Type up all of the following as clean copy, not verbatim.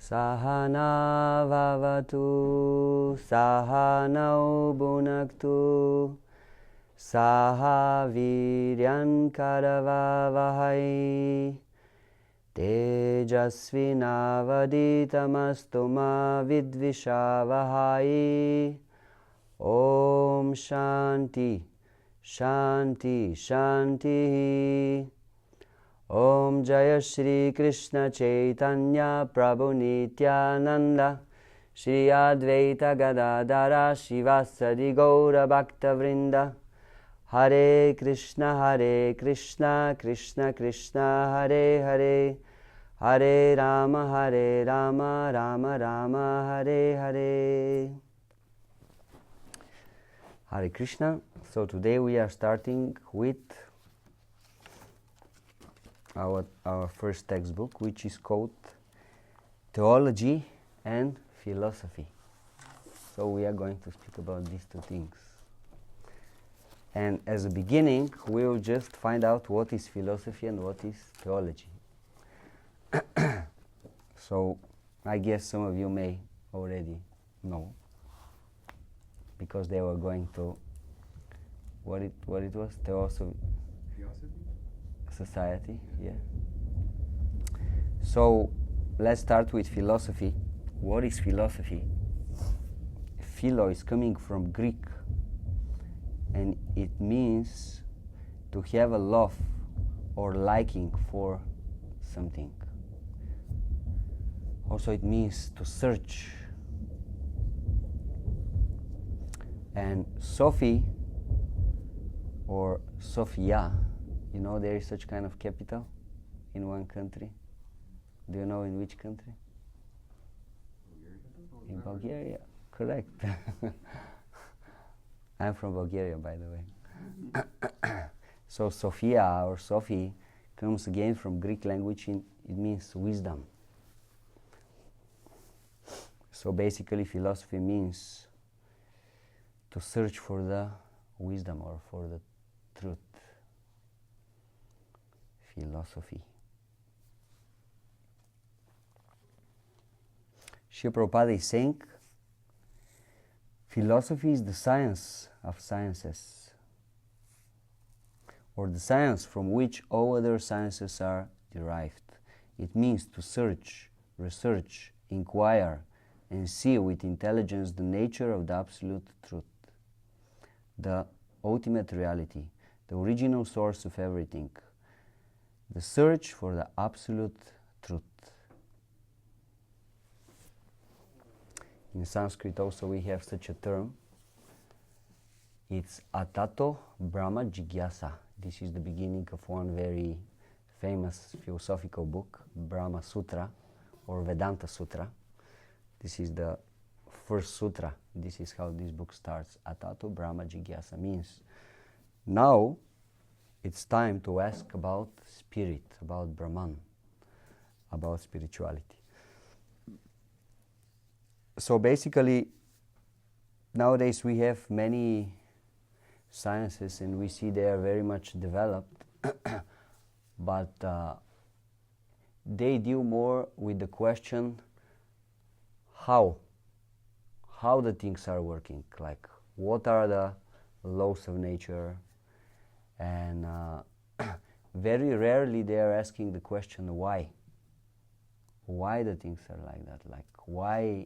Sahana vavatu, sahanau bhunaktu, saha viryan karavavahai, tejasvinavaditamastu ma vidvishavahai. Om Shanti, Shanti, Shanti. Om Jaya Shri Krishna Chaitanya Prabhu Nityananda Shri Advaita Gadadara Shivasadi Gaura Bhakta Vrinda Hare Krishna, Krishna Krishna, Hare Hare, Hare Rama, Rama Rama, Hare Hare. Hare Krishna. So today we are starting with our first textbook, which is called Theology and Philosophy. So we are going to speak about these two things. And as a beginning, we will just find out what is philosophy and what is theology. So I guess some of you may already know, because they were going to what it was, Theosophy Society, yeah. So let's start with philosophy. What is philosophy? Philo is coming from Greek, and it means to have a love or liking for something. Also it means to search. And Sophie or Sophia, you know there is such kind of capital in one country. Do you know in which country? Bulgaria. In Bulgaria, correct. I'm from Bulgaria, by the way. So Sophia or Sophie comes again from Greek language, it means wisdom. So basically philosophy means to search for the wisdom or for the truth. Philosophy. Srila Prabhupada is saying, philosophy is the science of sciences, or the science from which all other sciences are derived. It means to search, research, inquire, and see with intelligence the nature of the absolute truth, the ultimate reality, the original source of everything, the search for the absolute truth. In Sanskrit also we have such a term. It's Atato Brahma Jigyasa. This is the beginning of one very famous philosophical book, Brahma Sutra or Vedanta Sutra. This is the first sutra. This is how this book starts. Atato Brahma Jigyasa means now it's time to ask about spirit, about Brahman, about spirituality. So basically, nowadays we have many sciences and we see they are very much developed, but they deal more with the question how the things are working, like what are the laws of nature, and very rarely they are asking the question why the things are like that, like why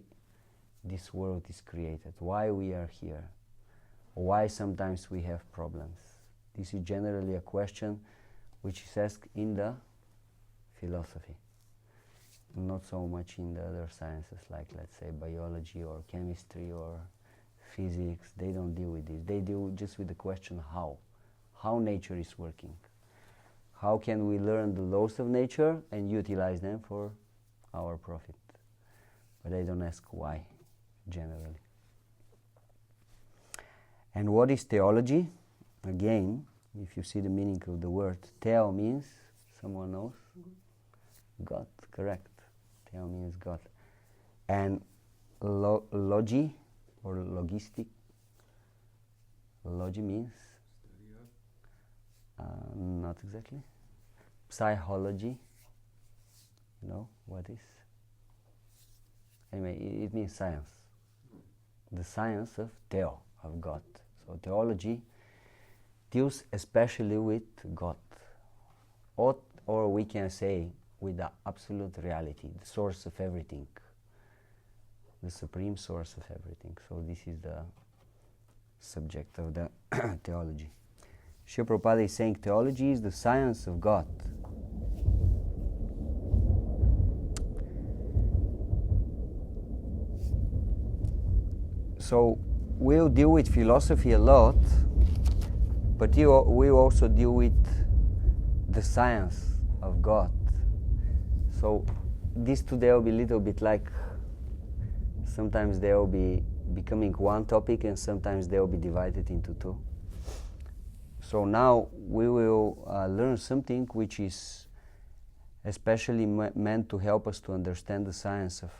this world is created, why we are here, why sometimes we have problems. This is generally a question which is asked in the philosophy, not so much in the other sciences like, let's say, biology or chemistry or physics. They don't deal with this. They deal just with the question how nature is working. How can we learn the laws of nature and utilize them for our profit? But they don't ask why, generally. And what is theology? Again, if you see the meaning of the word, theo means, someone knows? God, correct. Theo means God. And logi or logistic, logi means? Not exactly. Psychology, you know what is? Anyway, it means science. The science of Theo, of God. So theology deals especially with God. Or we can say with the absolute reality, the source of everything, the supreme source of everything. So this is the subject of the theology. Srila Prabhupada is saying theology is the science of God. So we'll deal with philosophy a lot, but we'll also deal with the science of God. So these two, they'll be a little bit like, sometimes they'll be becoming one topic and sometimes they'll be divided into two. So now we will learn something which is especially meant to help us to understand the science of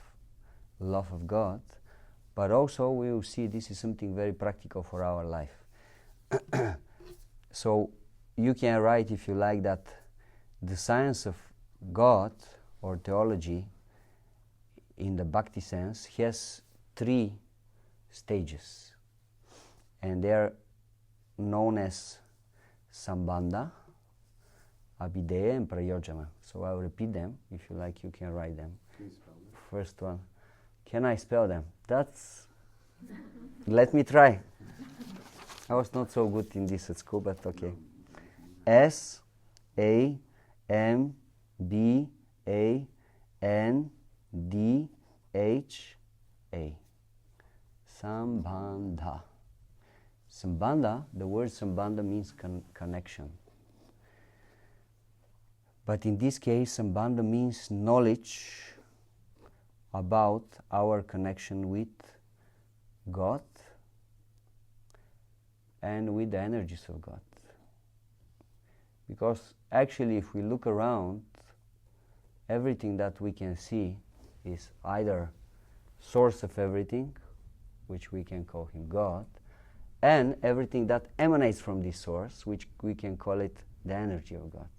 love of God, but also we will see this is something very practical for our life. So you can write, if you like, that the science of God or theology in the Bhakti sense has 3 stages, and they are known as Sambandha, Abhideya and Prayojana. So I'll repeat them. If you like, you can write them. Please spell them. First one. Can I spell them? That's... Let me try. I was not so good in this at school, but okay. S-A-M-B-A-N-D-H-A. Sambandha. Sambandha, the word Sambandha means connection. But in this case, Sambandha means knowledge about our connection with God and with the energies of God. Because actually, if we look around, everything that we can see is either source of everything, which we can call him God, and everything that emanates from this source, which we can call it the energy of God.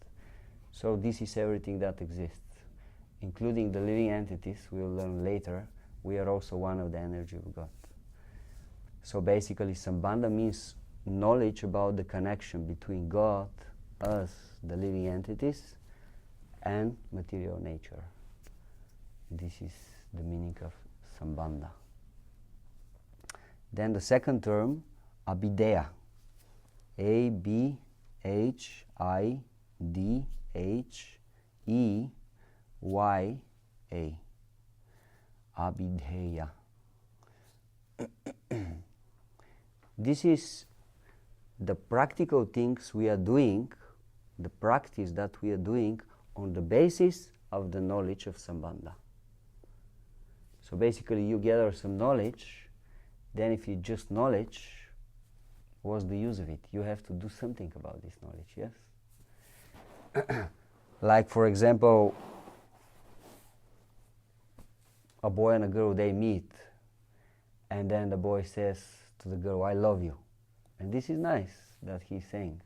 So this is everything that exists, including the living entities. We'll learn later. We are also one of the energy of God. So basically, Sambandha means knowledge about the connection between God, us, the living entities, and material nature. This is the meaning of Sambandha. Then the second term, Abhideya. A-B-H-I-D-H-E-Y-A. Abhideya. This is the practical things we are doing, the practice that we are doing on the basis of the knowledge of Sambandha. So basically you gather some knowledge, then if you just knowledge, what's the use of it? You have to do something about this knowledge, yes? Like for example, a boy and a girl, they meet, and then the boy says to the girl, I love you. And this is nice that he's saying.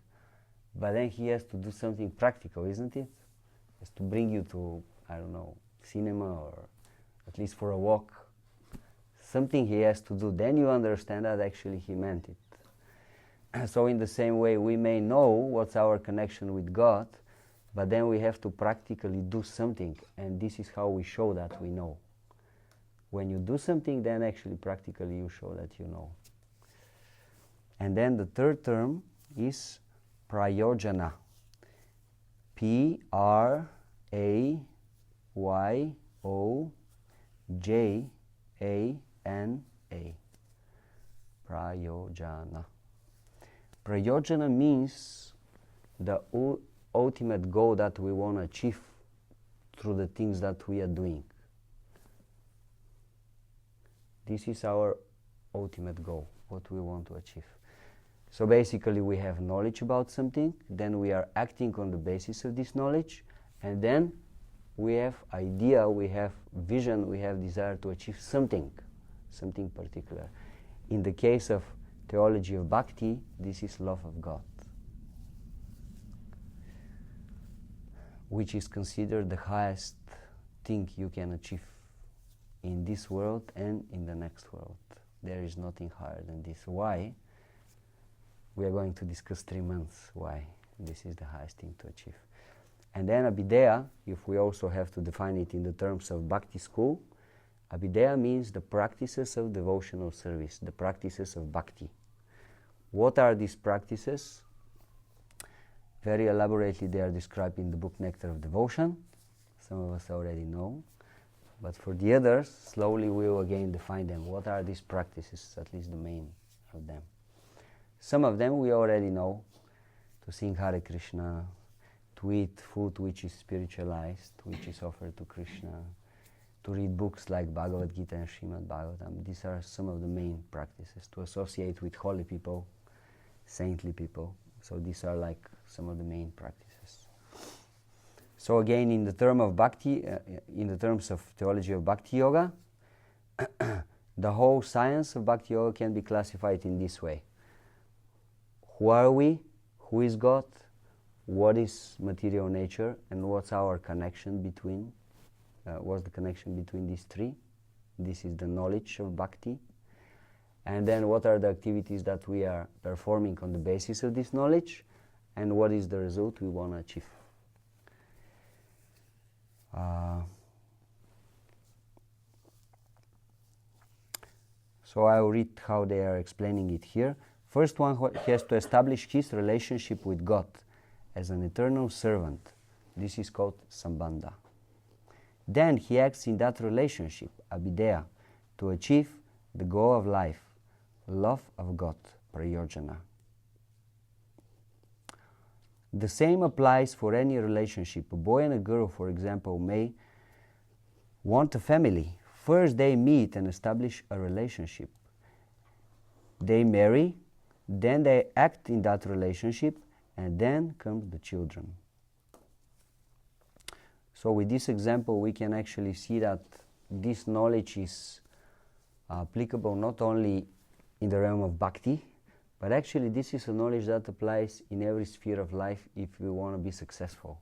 But then he has to do something practical, isn't it? He has to bring you to, I don't know, cinema or at least for a walk. Something he has to do. Then you understand that actually he meant it. So in the same way, we may know what's our connection with God, but then we have to practically do something. And this is how we show that we know. When you do something, then actually practically you show that you know. And then the third term is Prayojana. P-R-A-Y-O-J-A-N-A. Prayojana. Prayojana means the ultimate goal that we want to achieve through the things that we are doing. This is our ultimate goal, what we want to achieve. So basically we have knowledge about something, then we are acting on the basis of this knowledge, and then we have idea, we have vision, we have desire to achieve something particular. In the case of theology of Bhakti, this is love of God, which is considered the highest thing you can achieve in this world and in the next world. There is nothing higher than this. Why? We are going to discuss 3 months why this is the highest thing to achieve. And then Abhideya, if we also have to define it in the terms of Bhakti school, Abhideya means the practices of devotional service, the practices of Bhakti. What are these practices? Very elaborately they are described in the book Nectar of Devotion. Some of us already know. But for the others, slowly we will again define them. What are these practices, at least the main of them? Some of them we already know. To sing Hare Krishna, to eat food which is spiritualized, which is offered to Krishna, to read books like Bhagavad Gita and Srimad Bhagavatam. These are some of the main practices. To associate with holy people, saintly people. So these are like some of the main practices. So again, in the term of Bhakti, in the terms of theology of Bhakti Yoga, the whole science of Bhakti Yoga can be classified in this way. Who are we? Who is God? What is material nature? And what's our connection between, what's the connection between these three? This is the knowledge of Bhakti. And then what are the activities that we are performing on the basis of this knowledge? And what is the result we want to achieve? So I will read how they are explaining it here. First one has to establish his relationship with God as an eternal servant. This is called Sambandha. Then he acts in that relationship, Abhideya, to achieve the goal of life, love of God, Prayojana. The same applies for any relationship. A boy and a girl, for example, may want a family. First they meet and establish a relationship. They marry, then they act in that relationship, and then comes the children. So with this example we can actually see that this knowledge is applicable not only in the realm of Bhakti, but actually this is a knowledge that applies in every sphere of life if we want to be successful.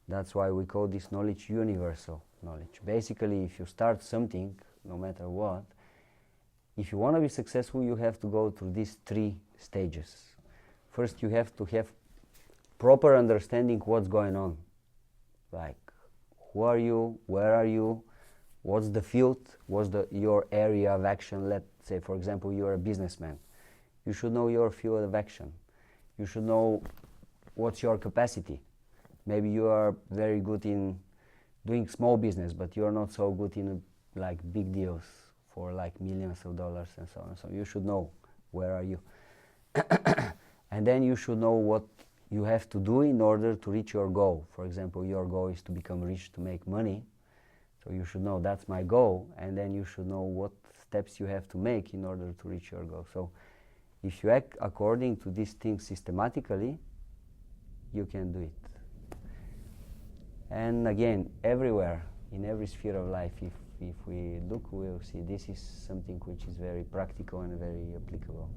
That's why we call this knowledge universal knowledge. Basically, if you start something, no matter what, if you want to be successful, you have to go through these 3 stages. First, you have to have proper understanding what's going on. Like, who are you? Where are you? What's the field? What's your area of action? Let's say, for example, you're a businessman. You should know your field of action. You should know what's your capacity. Maybe you are very good in doing small business, but you're not so good in like big deals for like millions of dollars and so on. So you should know where are you. And then you should know what you have to do in order to reach your goal. For example, your goal is to become rich, to make money. So you should know that's my goal, and then you should know what steps you have to make in order to reach your goal. So if you act according to these things systematically, you can do it. And again, everywhere, in every sphere of life, if we look, we will see this is something which is very practical and very applicable.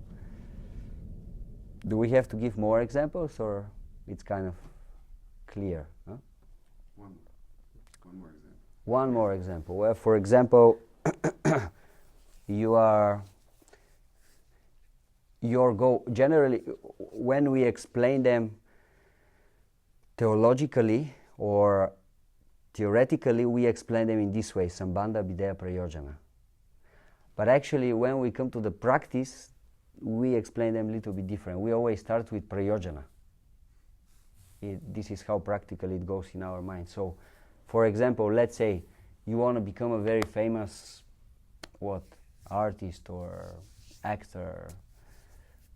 Do we have to give more examples, or it's kind of clear? Huh? One more example. One more example. Well, for example, your goal, generally, when we explain them theologically or theoretically, we explain them in this way: Sambandha, Abhideya, Prayojana. But actually, when we come to the practice, we explain them a little bit different. We always start with Prayojana. This is how practically it goes in our mind. So, for example, let's say you want to become a very famous artist or actor,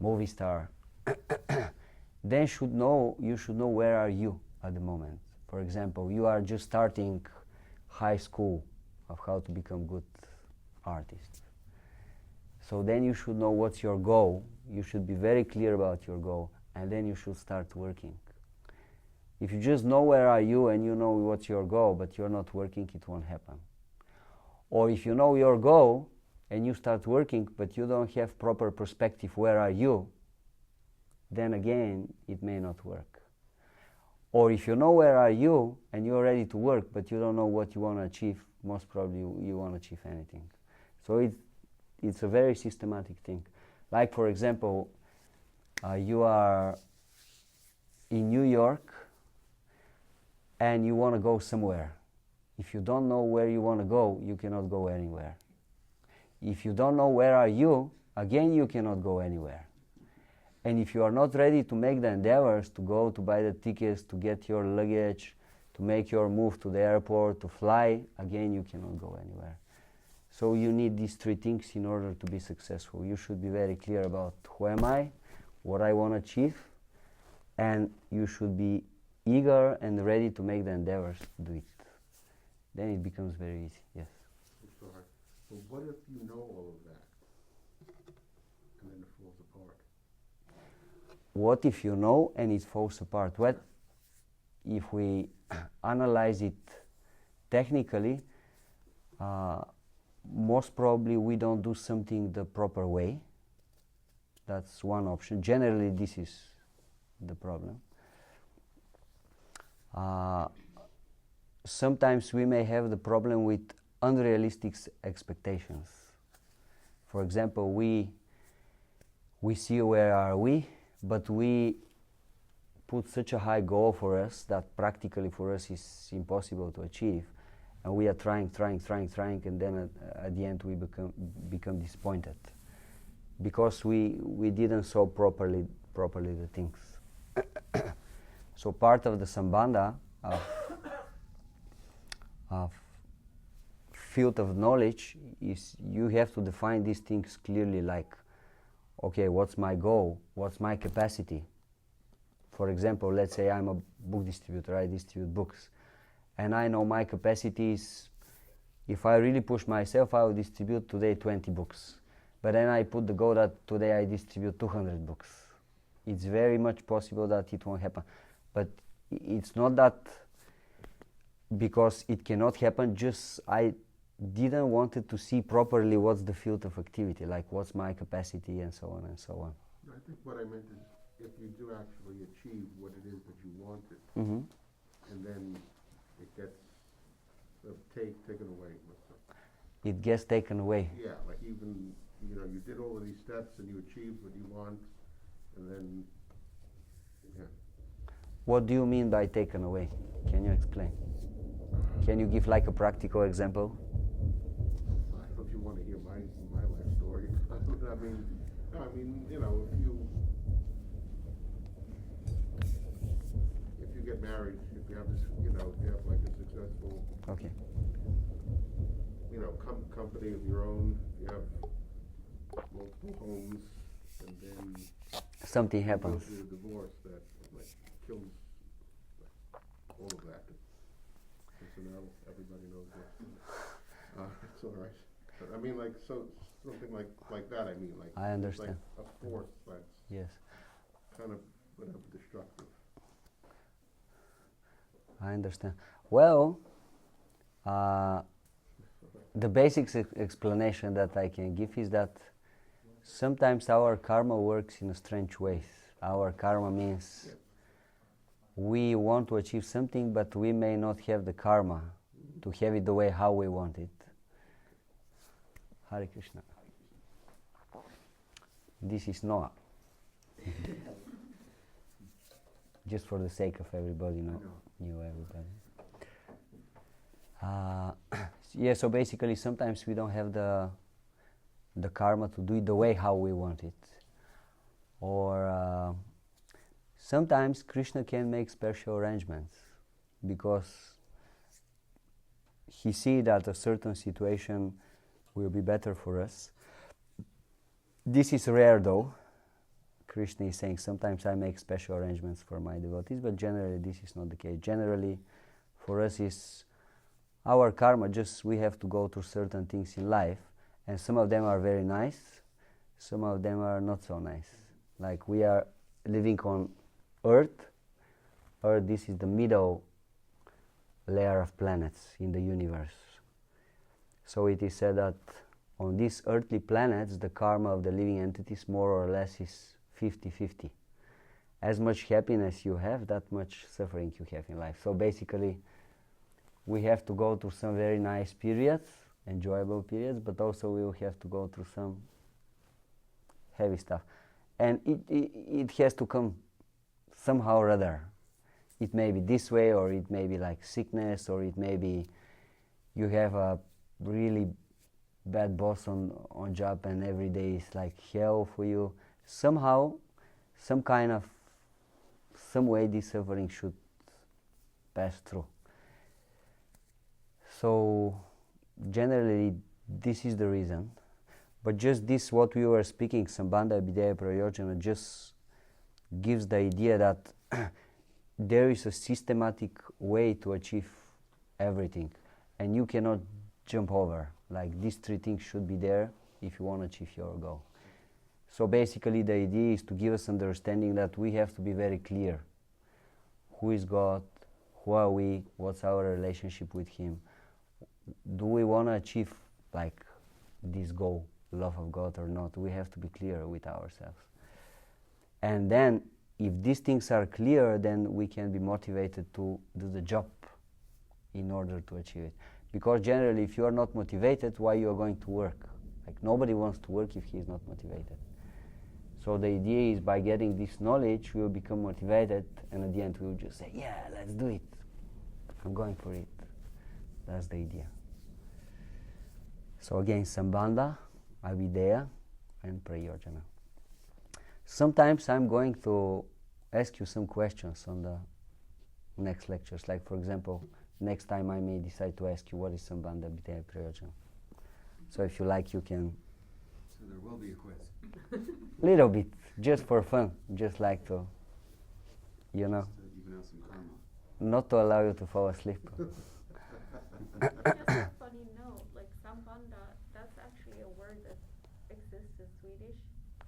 movie star. Then you should know where are you at the moment. For example, you are just starting high school of how to become good artist. So then you should know what's your goal. You should be very clear about your goal, and then you should start working. If you just know where are you and you know what's your goal, but you're not working, it won't happen. Or if you know your goal and you start working, but you don't have proper perspective where are you, then again, it may not work. Or if you know where are you and you're ready to work, but you don't know what you want to achieve, most probably you won't achieve anything. So it's a very systematic thing. Like, for example, you are in New York and you want to go somewhere. If you don't know where you want to go, you cannot go anywhere. If you don't know where are you, again you cannot go anywhere. And if you are not ready to make the endeavors to go, to buy the tickets, to get your luggage, to make your move to the airport, to fly, again you cannot go anywhere. So you need these three things in order to be successful. You should be very clear about who am I, what I want to achieve, and you should be eager and ready to make the endeavors to do it. Then it becomes very easy, yes. I'm sorry. But what if you know all of that and then it falls apart? What if you know and it falls apart? What if we analyze it technically? Most probably we don't do something the proper way. That's one option. Generally, this is the problem. Sometimes we may have the problem with unrealistic expectations. For example, we see where are we, but we put such a high goal for us that practically for us is impossible to achieve, and we are trying, and then at the end we become disappointed because we didn't solve properly the things. So part of the Sambandha of field of knowledge is you have to define these things clearly, like, okay, what's my goal? What's my capacity? For example, let's say I'm a book distributor, I distribute books, and I know my capacity is, if I really push myself, I will distribute today 20 books. But then I put the goal that today I distribute 200 books. It's very much possible that it won't happen. But it's not that because it cannot happen, just I didn't want it to see properly what's the field of activity, like what's my capacity and so on and so on. I think what I meant is if you do actually achieve what it is that you wanted, and then it gets taken away. It gets taken away. Yeah, like even, you did all of these steps and you achieved what you want, and then, yeah. What do you mean by taken away? Can you explain? Can you give like a practical example? I don't know if you want to hear my life story. I mean, if you get married, if you have this, if you have like a successful, okay, company of your own, you have multiple homes, and then something happens. You go through a divorce that like kills all of that. So now everybody knows that. It's all right. But I mean, like, so something like that. I mean, like, I understand. Like a force that's Yes. kind of destructive. I understand. Well, the basic explanation that I can give is that sometimes our karma works in a strange ways. Our karma means we want to achieve something, but we may not have the karma to have it the way how we want it. Hare Krishna. This is Noah. Just for the sake of everybody, knew everybody. Yeah, so basically sometimes we don't have the karma to do it the way how we want it. Or sometimes Krishna can make special arrangements because he sees that a certain situation will be better for us. This is rare though. Krishna is saying sometimes I make special arrangements for my devotees, but generally this is not the case. Generally for us is our karma, just we have to go through certain things in life, and some of them are very nice, some of them are not so nice. Like we are living on Earth. Earth, this is the middle layer of planets in the universe. So it is said that on these earthly planets, the karma of the living entities more or less is 50-50. as much happiness you have, that much suffering you have in life. So basically, we have to go through some very nice periods, enjoyable periods, but also we will have to go through some heavy stuff. And it has to come somehow or other. It may be this way, or it may be like sickness, or it may be you have a really bad boss on job and every day is like hell for you. Somehow, some way this suffering should pass through. So generally this is the reason. But just this, what we were speaking, Sambandha, Abhideya, Prayojana, just gives the idea that there is a systematic way to achieve everything, and you cannot jump over. Like these three things should be there if you want to achieve your goal. So basically the idea is to give us understanding that we have to be very clear. Who is God? Who are we? What's our relationship with Him? Do we want to achieve like this goal, love of God, or not? We have to be clear with ourselves. And then if these things are clear, then we can be motivated to do the job in order to achieve it. Because generally, if you are not motivated, why you are going to work? Like nobody wants to work if he is not motivated. So the idea is by getting this knowledge, we will become motivated, and at the end we will just say, yeah, let's do it. I'm going for it. That's the idea. So again, Sambandha, Abhideya, and Prayojana. Sometimes I'm going to ask you some questions on the next lectures. Like for example, next time I may decide to ask you what is Sambandha, Abhideya, Prayojana. So if you like, you can. So there will be a quiz. Little bit, just for fun, just like to, you know, Just to even out some karma. not to allow you to fall asleep. Just a funny note, like Sambandha, that's actually a word that exists in Swedish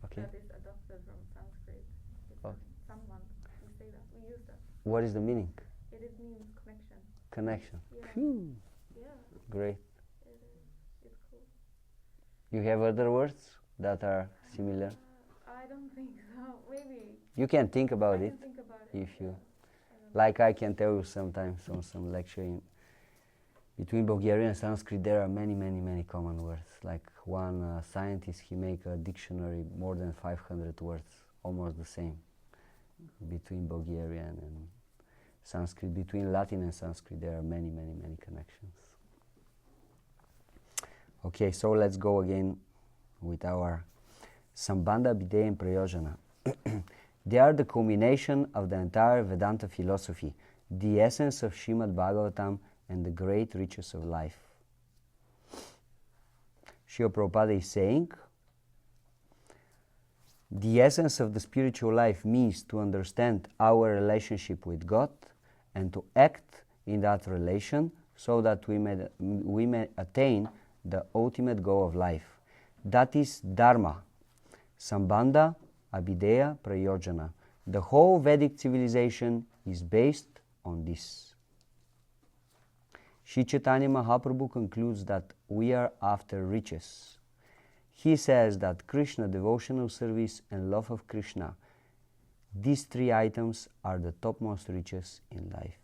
Okay. that is adopted from Sanskrit. It's Okay. Samband. We say that. We use that. What is the meaning? Means connection. Connection. Yeah. Phew. Yeah, Great. it is. It's cool. You have other words that are similar? I don't think so. Maybe. You can think about I it can think about it. if you, I don't know. like I can tell you sometimes on some lecture between Bulgarian and Sanskrit there are many common words. Like one scientist, he make a dictionary more than 500 words, almost the same between Bulgarian and Sanskrit. Between Latin and Sanskrit there are many connections. Okay, so let's go again with our Sambandha, Abhideya, and Prayojana. They are the culmination of the entire Vedanta philosophy, the essence of Srimad Bhagavatam, and the great riches of life. Srila Prabhupada is saying, the essence of the spiritual life means to understand our relationship with God and to act in that relation so that we may attain the ultimate goal of life. That is Dharma, Sambandha, Abhideya, Prayojana. The whole Vedic civilization is based on this. Sri Chaitanya Mahaprabhu concludes that we are after riches. He says that Krishna, devotional service, and love of Krishna, these three items are the topmost riches in life.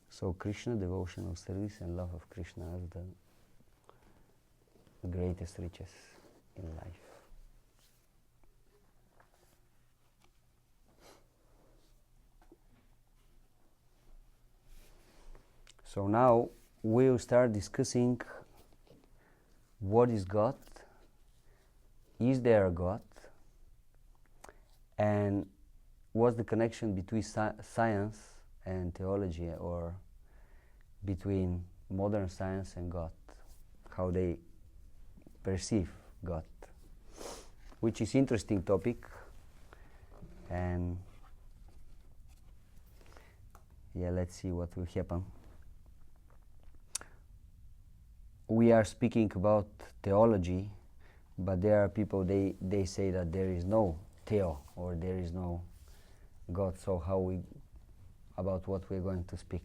So Krishna, devotional service, and love of Krishna are the greatest riches in life. So now we'll start discussing what is God, is there a God, and what's the connection between science and theology, or between modern science and God, how they perceive God, which is interesting topic. And yeah, let's see what will happen. We are speaking about theology, but there are people, they say that there is no theo, or there is no God. So about what we're going to speak.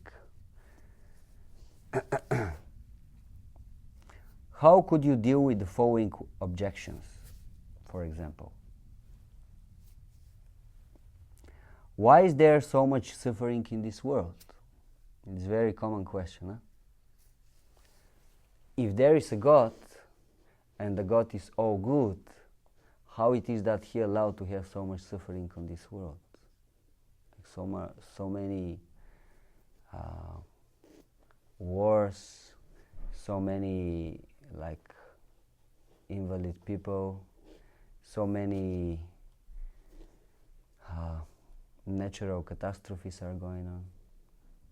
How could you deal with the following objections, for example? Why is there so much suffering in this world? It's a very common question. Huh? If there is a God, and the God is all good, how it is that He allowed to have so much suffering on this world? Like so many wars, so many like invalid people, so many natural catastrophes are going on.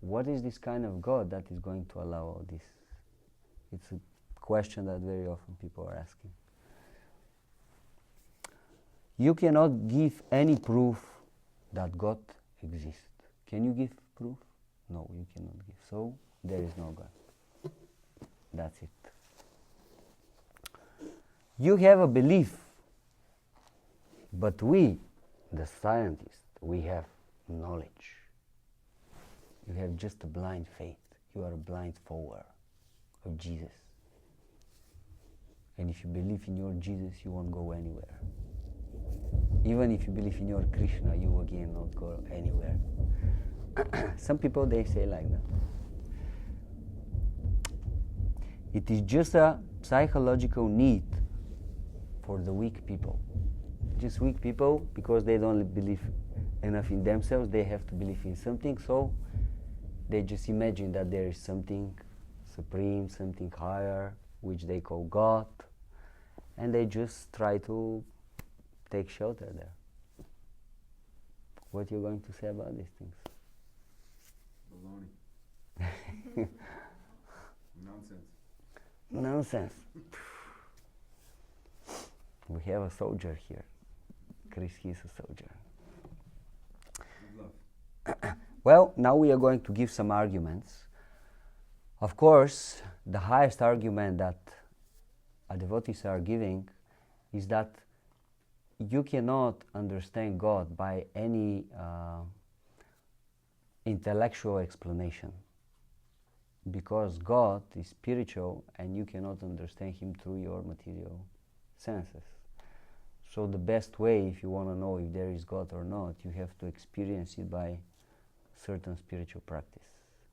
What is this kind of God that is going to allow all this? It's a question that very often people are asking. You cannot give any proof that God exists. Can you give proof? No, you cannot give. So, there is no God. That's it. You have a belief, but we, the scientists, we have knowledge. You have just a blind faith. You are a blind follower of Jesus. And if you believe in your Jesus, you won't go anywhere. Even if you believe in your Krishna, you again not go anywhere. Some people, they say like that. It is just a psychological need for the weak people. Just weak people, because they don't believe enough in themselves, they have to believe in something, so they just imagine that there is something supreme, something higher, which they call God, and they just try to take shelter there. What are you going to say about these things? Baloney. Nonsense. Nonsense. We have a soldier here. Chris, he's a soldier. Good luck. Well, now we are going to give some arguments. Of course, the highest argument that devotees are giving is that you cannot understand God by any intellectual explanation, because God is spiritual and you cannot understand Him through your material senses. So the best way, if you want to know if there is God or not, you have to experience it by certain spiritual practice.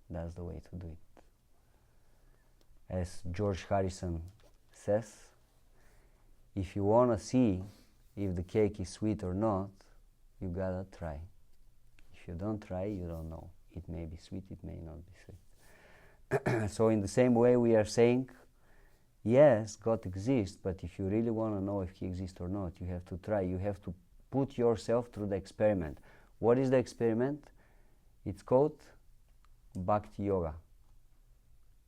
That's the way to do it. As George Harrison says, if you want to see if the cake is sweet or not, you gotta try. If you don't try, you don't know. It may be sweet, it may not be sweet. So in the same way we are saying, yes, God exists, but if you really want to know if He exists or not, you have to try. You have to put yourself through the experiment. What is the experiment? It's called Bhakti Yoga.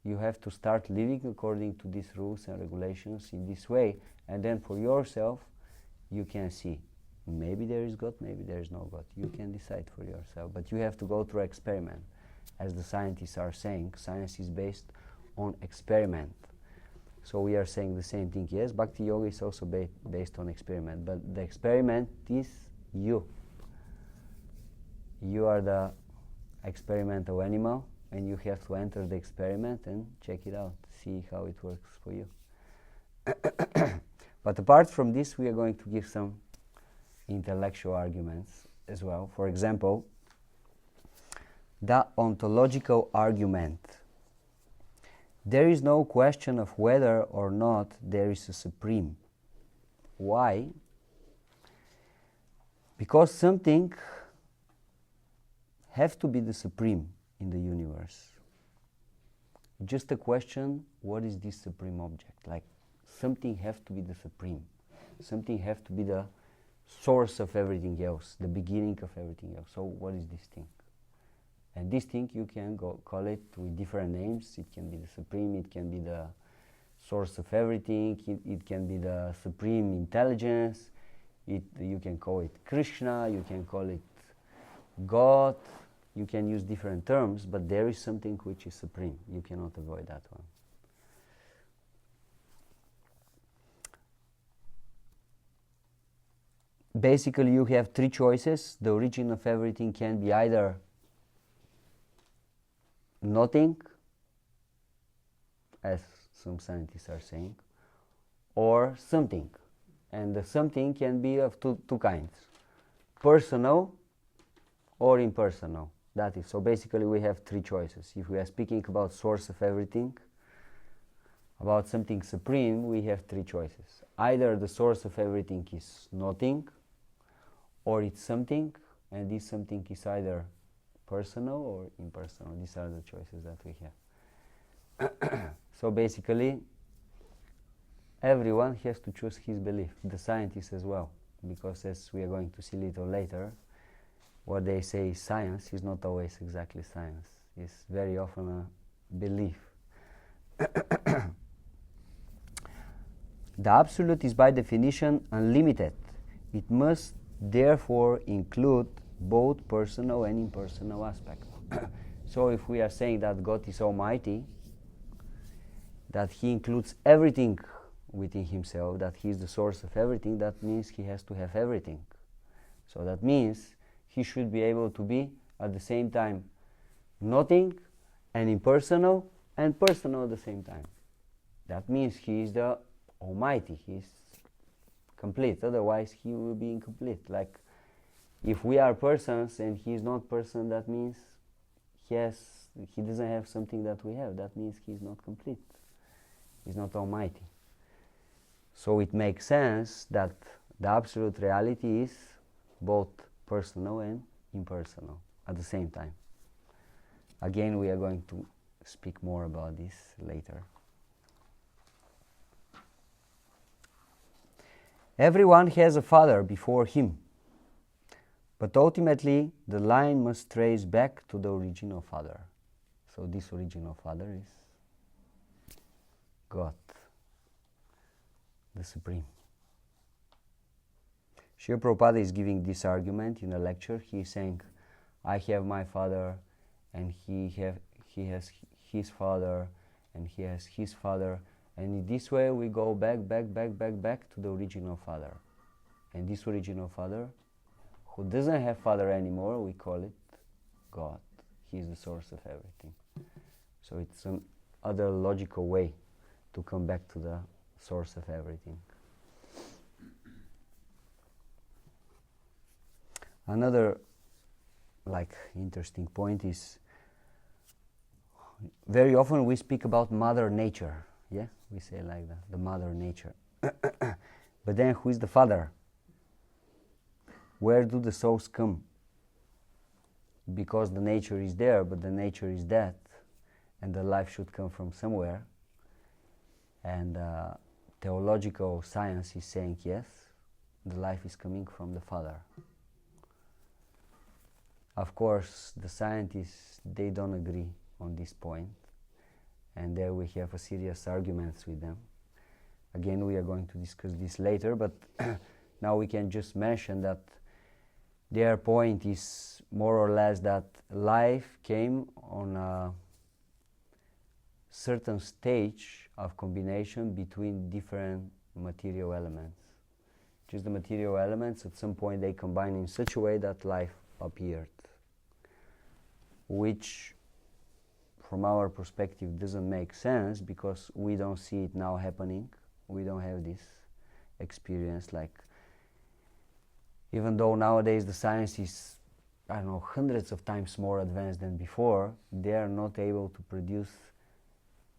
You have to start living according to these rules and regulations in this way, and then for yourself you can see, maybe there is God, maybe there is no God. You can decide for yourself, but you have to go through experiment. As the scientists are saying, science is based on experiment. So we are saying the same thing. Yes, Bhakti Yoga is also based on experiment, but the experiment is you. You are the experimental animal, and you have to enter the experiment and check it out, see how it works for you. But apart from this, we are going to give some intellectual arguments as well. For example, the ontological argument. There is no question of whether or not there is a supreme. Why? Because something have to be the supreme in the universe. Just a question, what is this supreme object? Like, something have to be the supreme. Something have to be the source of everything else, the beginning of everything else. So what is this thing? And this thing you can call it with different names. It can be the supreme, it can be the source of everything, it can be the supreme intelligence, you can call it Krishna, you can call it God, you can use different terms, but there is something which is supreme. You cannot avoid that one. Basically, you have three choices. The origin of everything can be either nothing, as some scientists are saying, or something. And the something can be of two kinds, personal or impersonal. That is, so basically we have three choices. If we are speaking about source of everything, about something supreme, we have three choices. Either the source of everything is nothing, or it's something, and this something is either personal or impersonal. These are the choices that we have. So basically, everyone has to choose his belief, the scientists as well, because as we are going to see little later, what they say is science is not always exactly science. It's very often a belief. The absolute is by definition unlimited. It must therefore include both personal and impersonal aspects. So if we are saying that God is almighty, that he includes everything within himself, that he is the source of everything, that means he has to have everything. So that means he should be able to be at the same time nothing and impersonal and personal at the same time. That means he is the almighty, he is complete, otherwise he will be incomplete. Like if we are persons and he is not person, that means he doesn't have something that we have. That means he is not complete, he is not almighty. So it makes sense that the absolute reality is both personal and impersonal at the same time. Again, we are going to speak more about this later. Everyone has a father before him, but ultimately the line must trace back to the original father. So this original father is God, the Supreme. Srila Prabhupada is giving this argument in a lecture. He is saying, I have my father, and he has his father, and he has his father, and in this way we go back to the original father. And this original father, who doesn't have father anymore, we call it God. He is the source of everything. So it's an other logical way to come back to the source of everything. Another interesting point is very often we speak about Mother Nature. Yeah, we say like that, the Mother Nature. But then who is the father? Where do the souls come? Because the nature is there, but the nature is dead, and the life should come from somewhere. And theological science is saying yes, the life is coming from the Father. Of course, the scientists, they don't agree on this point, and there we have a serious arguments with them. Again, we are going to discuss this later, but now we can just mention that their point is more or less that life came on a certain stage of combination between different material elements. Just the material elements, at some point they combine in such a way that life appeared, which from our perspective doesn't make sense because we don't see it now happening. We don't have this experience. Like, even though nowadays the science is, I don't know, hundreds of times more advanced than before, they are not able to produce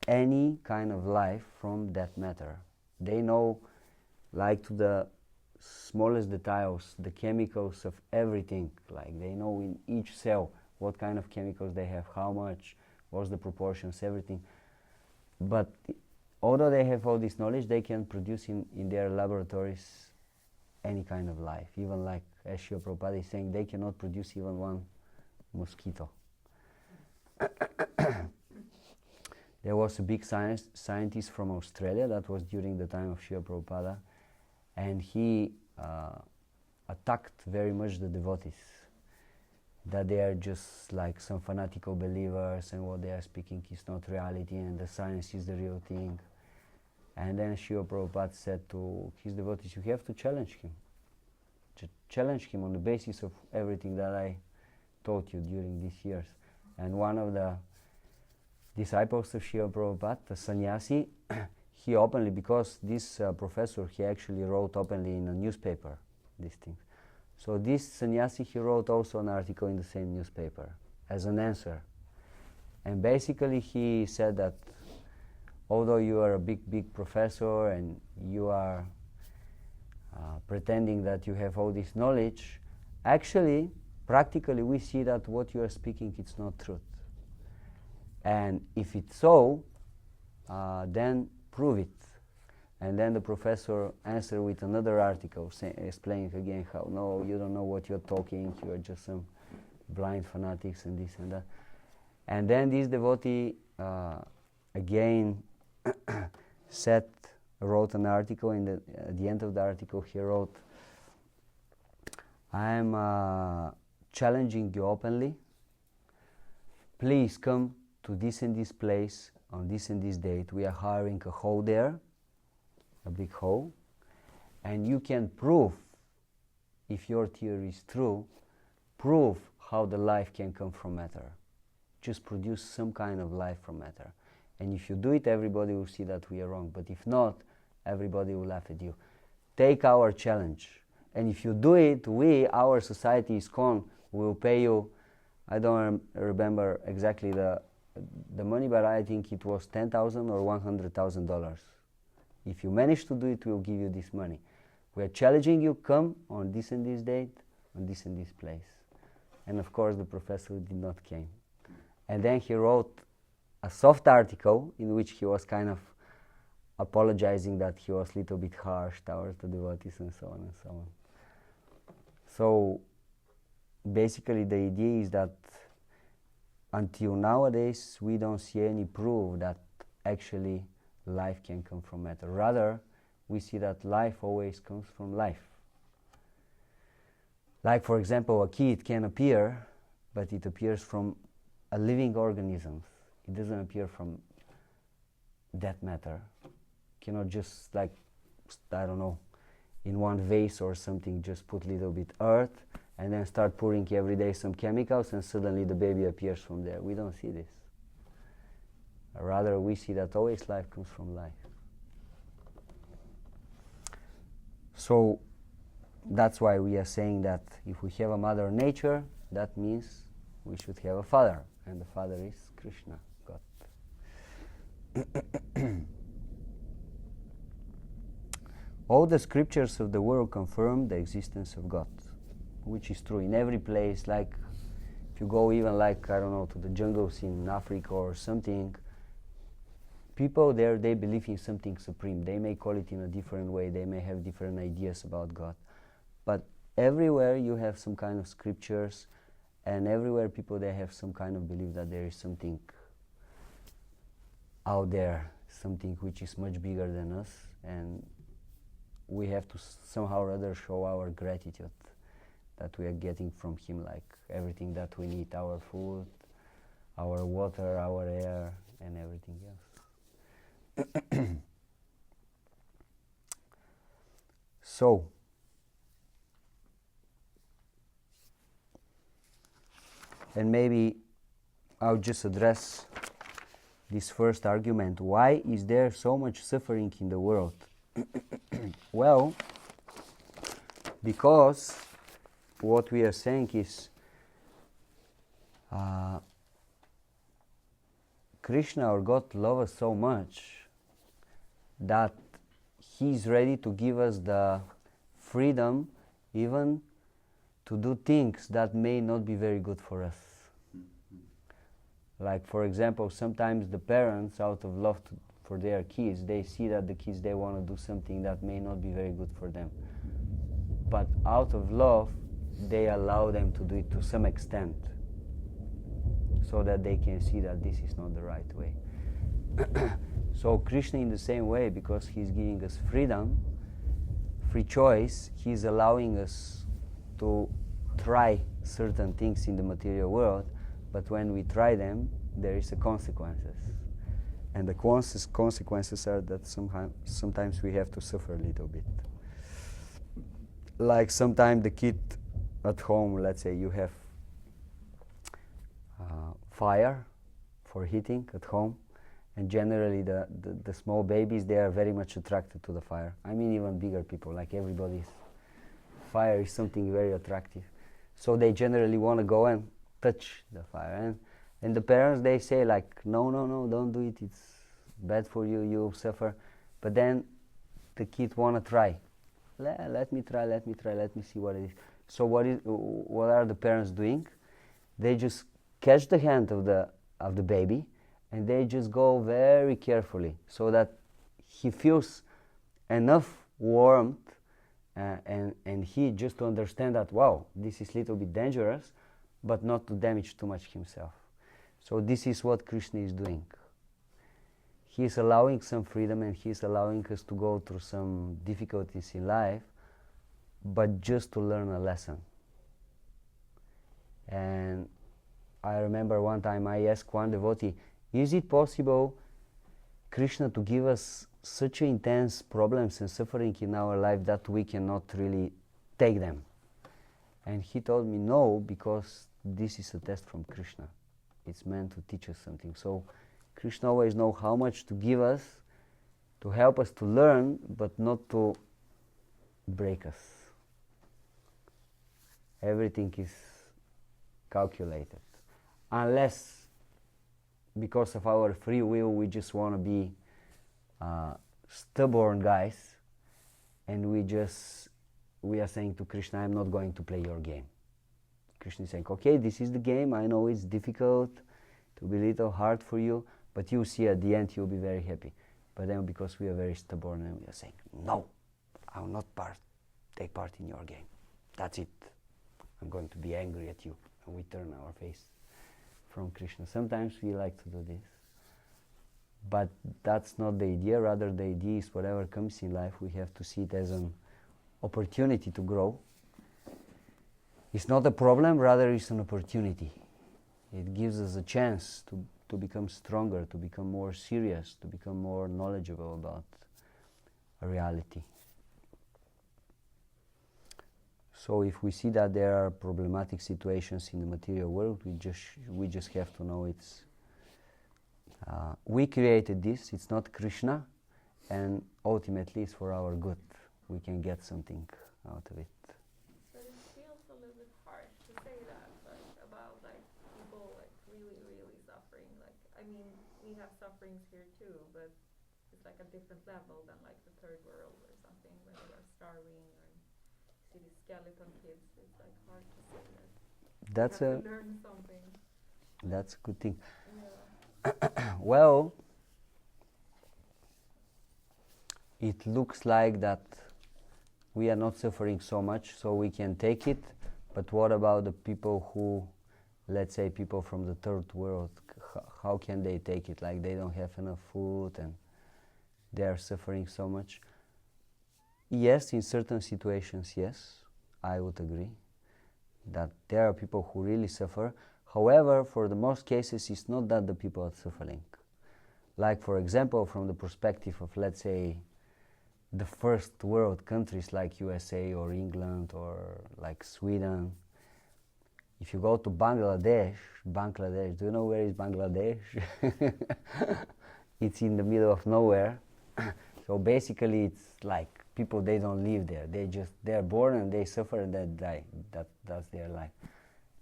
any kind of life from that matter. They know, like to the smallest details, the chemicals of everything. Like they know in each cell what kind of chemicals they have, how much, what's the proportions, everything. But although they have all this knowledge, they can produce in their laboratories any kind of life. Even like, as Srila Prabhupada is saying, they cannot produce even one mosquito. There was a big scientist from Australia, that was during the time of Srila Prabhupada, and he attacked very much the devotees, that they are just like some fanatical believers and what they are speaking is not reality and the science is the real thing. And then Srila Prabhupada said to his devotees, you have to challenge him. Challenge him on the basis of everything that I taught you during these years. And one of the disciples of Srila Prabhupada, the sannyasi, he openly, because this professor, he actually wrote openly in a newspaper these things. So this sannyasi, he wrote also an article in the same newspaper as an answer. And basically he said that although you are a big professor and you are pretending that you have all this knowledge, actually, practically we see that what you are speaking, it's not truth. And if it's so, then prove it. And then the professor answered with another article, explaining again how, no, you don't know what you're talking, you are just some blind fanatics and this and that. And then this devotee again wrote an article, and at the end of the article he wrote, I am challenging you openly, please come to this and this place on this and this date. We are hiring a hall there, a big hall, and you can prove, if your theory is true, prove how the life can come from matter. Just produce some kind of life from matter. And if you do it, everybody will see that we are wrong. But if not, everybody will laugh at you. Take our challenge. And if you do it, our society is ISKCON, will pay you, I don't remember exactly the money, but I think it was $10,000 or $100,000. If you manage to do it, we'll give you this money. We are challenging you, come on this and this date, on this and this place. And of course the professor did not came. And then he wrote a soft article in which he was kind of apologizing that he was a little bit harsh towards the devotees and so on and so on. So basically the idea is that until nowadays we don't see any proof that actually life can come from matter. Rather, we see that life always comes from life. Like for example, a kid can appear, but it appears from a living organism. It doesn't appear from that matter. You cannot just like, I don't know, in one vase or something, just put a little bit earth and then start pouring every day some chemicals and suddenly the baby appears from there. We don't see this. Rather, we see that always life comes from life. So that's why we are saying that if we have a mother nature, that means we should have a father, and the father is Krishna, God. All the scriptures of the world confirm the existence of God, which is true in every place. Like if you go even like, I don't know, to the jungles in Africa or something, people there, they believe in something supreme. They may call it in a different way, they may have different ideas about God. But everywhere you have some kind of scriptures, and everywhere people, they have some kind of belief that there is something out there, something which is much bigger than us, and we have to somehow or other show our gratitude that we are getting from Him, like everything that we need, our food, our water, our air, and everything else. So, and maybe I'll just address this first argument. Why is there so much suffering in the world? Well, because what we are saying is Krishna or God loves us so much that He is ready to give us the freedom even to do things that may not be very good for us. Like for example, sometimes the parents, out of love for their kids, they see that the kids, they want to do something that may not be very good for them. But out of love, they allow them to do it to some extent, so that they can see that this is not the right way. So Krishna in the same way, because He's giving us freedom, free choice, He's allowing us to try certain things in the material world, but when we try them, there is a consequences. And the consequences are that sometimes we have to suffer a little bit. Like sometimes the kid at home, let's say you have fire for heating at home, and generally the small babies, they are very much attracted to the fire. I mean even bigger people, like everybody's fire is something very attractive. So they generally want to go and touch the fire. And the parents, they say like, no, no, no, don't do it. It's bad for you. You'll suffer. But then the kids want to try. Let me try. Let me see what it is. So what are the parents doing? They just catch the hand of the baby, and they just go very carefully so that he feels enough warmth and he just to understand that, wow, this is a little bit dangerous, but not to damage too much himself. So this is what Krishna is doing. He is allowing some freedom, and he is allowing us to go through some difficulties in life, but just to learn a lesson. And I remember one time I asked one devotee, is it possible, Krishna, to give us such intense problems and suffering in our life that we cannot really take them? And he told me, no, because this is a test from Krishna. It's meant to teach us something. So Krishna always knows how much to give us, to help us to learn, but not to break us. Everything is calculated. Unless, because of our free will, we just want to be stubborn guys, and we are saying to Krishna, I'm not going to play your game. Krishna is saying, okay, this is the game. I know it's difficult, to be a little hard for you, but you see at the end you'll be very happy. But then because we are very stubborn, and we are saying, no, I will not take part in your game. That's it. I'm going to be angry at you. And we turn our face from Krishna. Sometimes we like to do this. But that's not the idea. Rather, the idea is whatever comes in life, we have to see it as an opportunity to grow. It's not a problem, rather it's an opportunity. It gives us a chance to become stronger, to become more serious, to become more knowledgeable about reality. So if we see that there are problematic situations in the material world, we just have to know it's we created this, it's not Krishna, and ultimately it's for our good. We can get something out of it. But it feels a little bit harsh to say that, like, about like people like really, really suffering. Like, I mean, we have sufferings here too, but it's like a different level than like the third world or something, when they are starving or see these skeleton kids. It's like hard to say that. That's you have to learn something. That's a good thing. Yeah. Well, it looks like that we are not suffering so much, so we can take it. But what about the people who, let's say, people from the third world? How can they take it? Like they don't have enough food and they are suffering so much. Yes, in certain situations, yes, I would agree that there are people who really suffer. However, for the most cases, it's not that the people are suffering. Like, for example, from the perspective of, let's say, the first world countries like USA or England or like Sweden. If you go to Bangladesh, do you know where is Bangladesh? It's in the middle of nowhere. So basically it's like people, they don't live there. They're born and they suffer and they die. That's their life.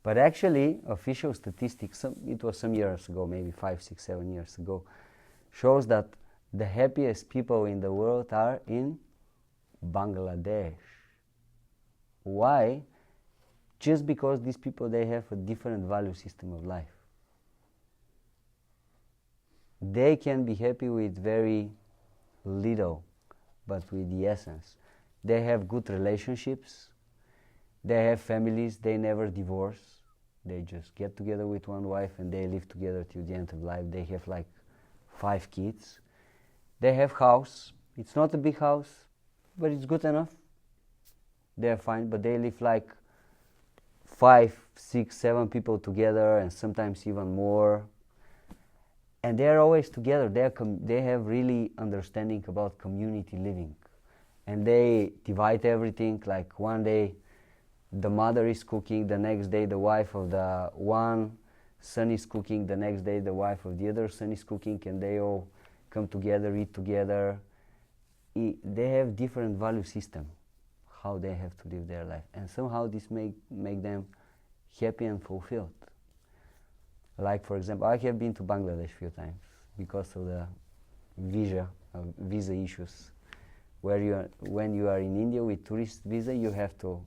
But actually, official statistics, it was some years ago, maybe 5, 6, 7 years ago, shows that the happiest people in the world are in Bangladesh. Why? Just because these people, they have a different value system of life. They can be happy with very little, but with the essence. They have good relationships. They have families. They never divorce. They just get together with one wife and they live together till the end of life. They have like 5 kids. They have house. It's not a big house, but it's good enough. They're fine, but they live like 5, 6, 7 people together, and sometimes even more. And they're always together. They have really understanding about community living. And they divide everything. Like one day the mother is cooking, the next day the wife of the one son is cooking, the next day the wife of the other son is cooking, and they all come together, eat together. They have different value system. how they have to live their life. And somehow this make them happy and fulfilled. Like, for example, I have been to Bangladesh a few times because of the visa issues. When you are in India with tourist visa, you have to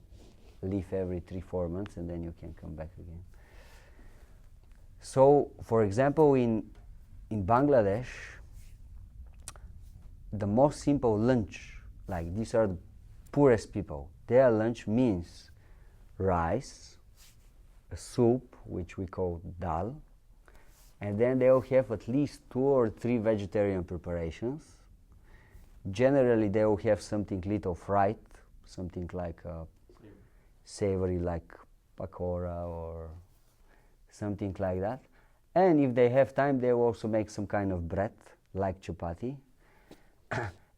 leave every 3-4 months and then you can come back again. So, for example, in Bangladesh, the most simple lunch, like these are the poorest people, their lunch means rice, a soup, which we call dal, and then they will have at least 2 or 3 vegetarian preparations. Generally, they will have something little fried, something like savory, like pakora or something like that. And if they have time, they will also make some kind of bread, like chapati.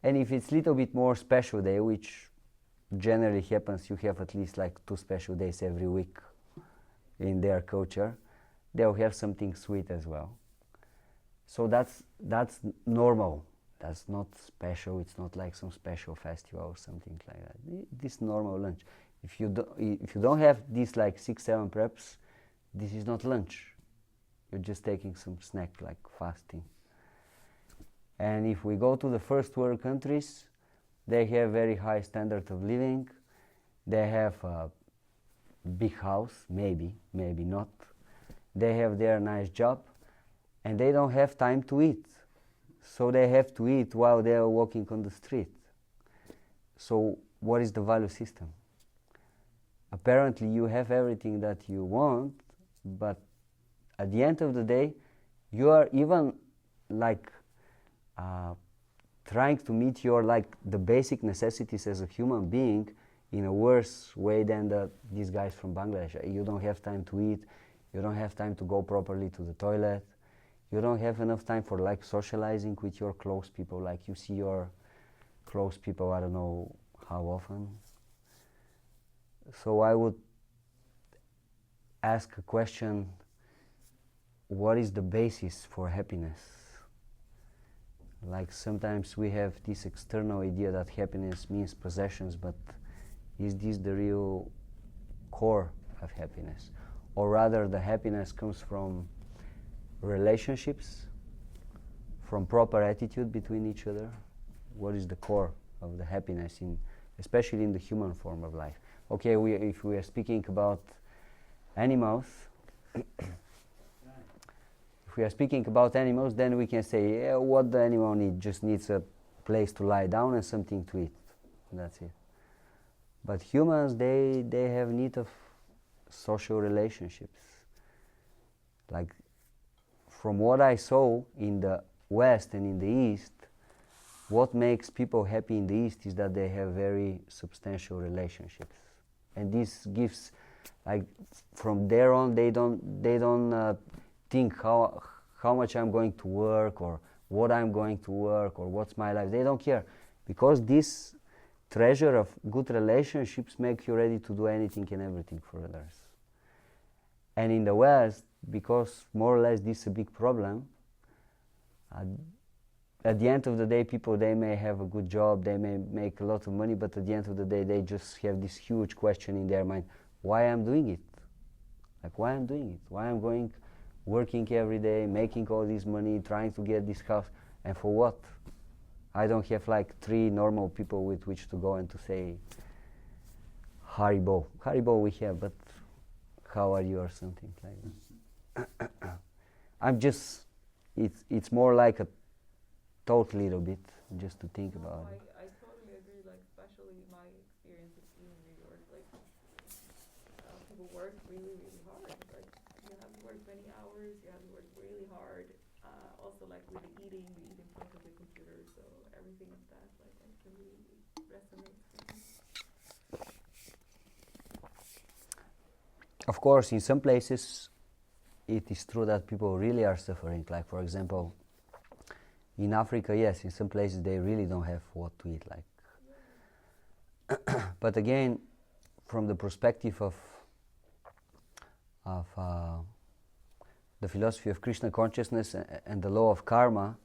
And if it's a little bit more special day, which generally happens, you have at least like 2 special days every week in their culture, they'll have something sweet as well. So that's normal. That's not special. It's not like some special festival or something like that. This normal lunch. If you don't have these like 6-7 preps, this is not lunch. You're just taking some snack, like fasting. And if we go to the first world countries, they have very high standard of living. They have a big house, maybe not. They have their nice job, and they don't have time to eat. So they have to eat while they are walking on the street. So what is the value system? Apparently you have everything that you want, but at the end of the day, you are even like trying to meet your like the basic necessities as a human being in a worse way than these guys from Bangladesh. You don't have time to eat. You don't have time to go properly to the toilet. You don't have enough time for like socializing with your close people. Like you see your close people, I don't know how often. So I would ask a question: what is the basis for happiness? Like sometimes we have this external idea that happiness means possessions, but is this the real core of happiness? Or rather, the happiness comes from relationships, from proper attitude between each other? What is the core of the happiness, especially in the human form of life? Okay, if we are speaking about animals, if we are speaking about animals, then we can say, yeah, what the animal needs, just needs a place to lie down and something to eat. That's it. But humans, they have need of social relationships. Like, from what I saw in the West and in the East, what makes people happy in the East is that they have very substantial relationships. And this gives, like, from there on, they don't think how much I'm going to work or what I'm going to work or what's my life. They don't care, because this treasure of good relationships make you ready to do anything and everything for others. And in the West, because more or less this is a big problem, at the end of the day, people, they may have a good job, they may make a lot of money, but at the end of the day, they just have this huge question in their mind: why I'm doing it? Like, why I'm doing it? Why I'm going, working every day, making all this money, trying to get this house, and for what? I don't have like 3 normal people with which to go and to say, Haribo. Haribo we have, but how are you, or something like that. I'm just, it's more like a thought little bit, just to think about it. I totally agree, like, especially my experience of being in New York, like, people work really, really hard. Like, you have to work many hours, you have to work really hard. Also, like, with the eating, you eat in front of the computer, so everything of that, like, I can really resonate with me. Of course, in some places, it is true that people really are suffering. Like, for example, in Africa, yes, in some places they really don't have what to eat. Like, but again, from the perspective of the philosophy of Krishna consciousness and the law of karma,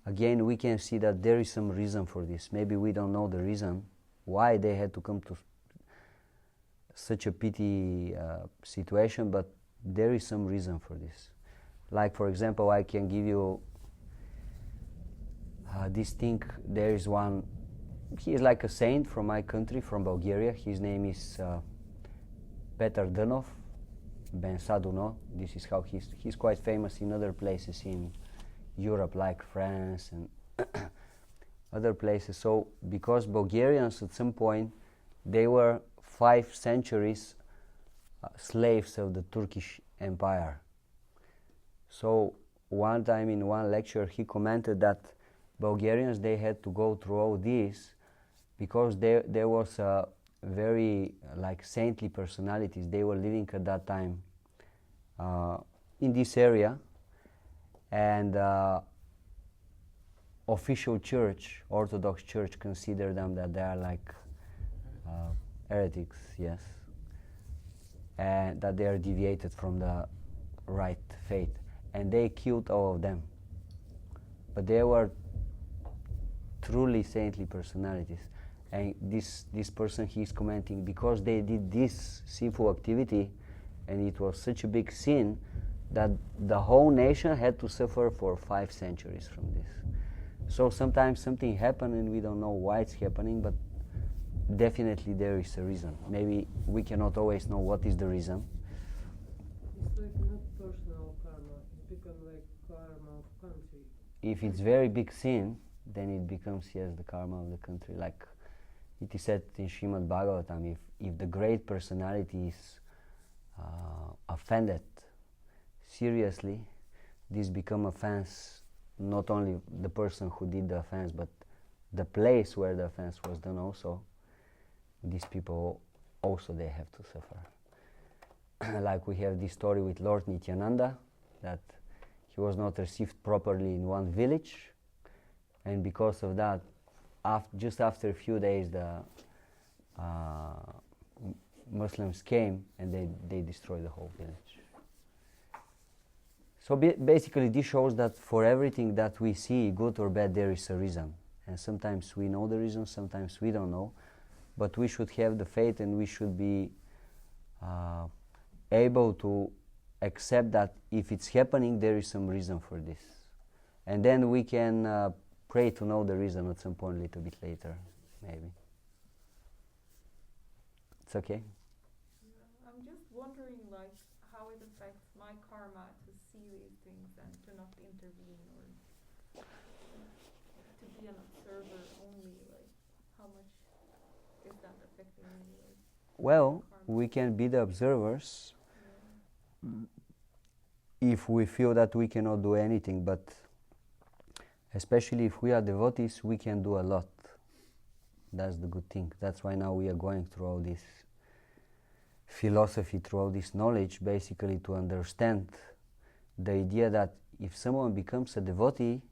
again we can see that there is some reason for this. Maybe we don't know the reason why they had to come to such a pity situation, but there is some reason for this. Like, for example, I can give you this thing. There is one, he is like a saint from my country, from Bulgaria. His name is Petar Dönov, Ben Saduno. This is how he's quite famous in other places in Europe, like France and other places. So, because Bulgarians at some point, they were 5 centuries slaves of the Turkish Empire. So, one time in one lecture, he commented that Bulgarians, they had to go through all this because there was a very like saintly personalities. They were living at that time in this area, and official church, Orthodox Church, consider them that they are like heretics, yes, and that they are deviated from the right faith, and they killed all of them. But they were truly saintly personalities, and this person, he's commenting, because they did this sinful activity, and it was such a big sin that the whole nation had to suffer for 5 centuries from this. So sometimes something happened and we don't know why it's happening, but definitely there is a reason. Maybe we cannot always know what is the reason. It's like not personal karma, it becomes like karma of country. If it's very big sin, then it becomes, yes, the karma of the country. Like it is said in Srimad Bhagavatam, if the great personality is offended seriously, this become offense, not only the person who did the offense, but the place where the offense was done also. These people also, they have to suffer. Like we have this story with Lord Nityananda, that he was not received properly in one village, and because of that, just after a few days, the Muslims came and they destroyed the whole village. So basically this shows that for everything that we see, good or bad, there is a reason. And sometimes we know the reason, sometimes we don't know. But we should have the faith, and we should be able to accept that if it's happening, there is some reason for this. And then we can pray to know the reason at some point a little bit later, maybe. It's okay? Yeah, I'm just wondering, like, how it affects my karma to see these things and to not intervene, or to be an observer only. Like, how much is that affecting me? Like, Well, karma? we can be the observers Yeah. if we feel that we cannot do anything, but especially if we are devotees, we can do a lot. That's the good thing. That's why now we are going through all this philosophy, through all this knowledge, basically to understand the idea that if someone becomes a devotee,